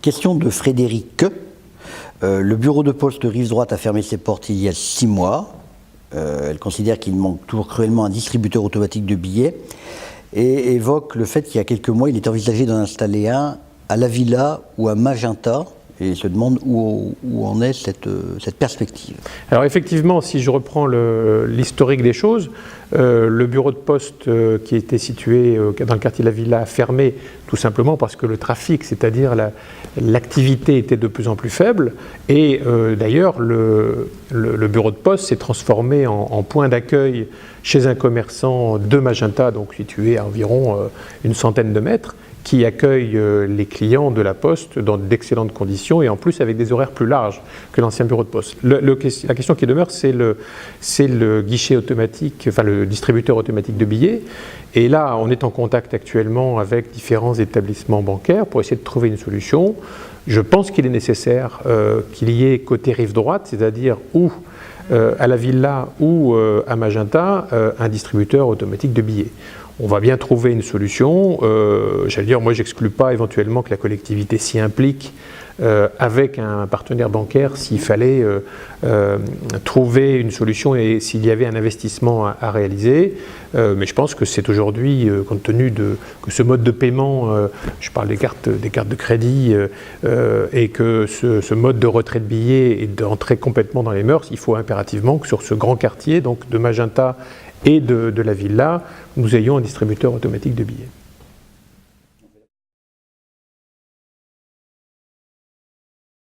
Question de Frédéric. Le bureau de poste Rive-Droite a fermé ses portes il y a 6 mois. Elle considère qu'il manque toujours cruellement un distributeur automatique de billets et évoque le fait qu'il y a quelques mois, il est envisagé d'en installer un à La Villa ou à Magenta. Et se demande où en est cette perspective. Alors effectivement, si je reprends l'historique des choses, le bureau de poste qui était situé dans le quartier de la Villa a fermé tout simplement parce que le trafic, c'est-à-dire l'activité était de plus en plus faible. Et d'ailleurs, le bureau de poste s'est transformé en point d'accueil chez un commerçant de Magenta, donc situé à environ une centaine de mètres, qui accueille les clients de la Poste dans d'excellentes conditions et en plus avec des horaires plus larges que l'ancien bureau de poste. La question qui demeure, c'est le guichet automatique, enfin le distributeur automatique de billets. Et là, on est en contact actuellement avec différents établissements bancaires pour essayer de trouver une solution. Je pense qu'il est nécessaire qu'il y ait côté rive droite, c'est-à-dire ou à la Villa ou à Magenta, un distributeur automatique de billets. On va bien trouver une solution. J'allais dire, moi, j'exclus pas éventuellement que la collectivité s'y implique avec un partenaire bancaire s'il fallait trouver une solution et s'il y avait un investissement à réaliser. Mais je pense que c'est aujourd'hui, compte tenu que ce mode de paiement, je parle des cartes de crédit, et que ce mode de retrait de billets est d'entrer complètement dans les mœurs, il faut impérativement que sur ce grand quartier, donc de Magenta et de la Villa, nous ayons un distributeur automatique de billets.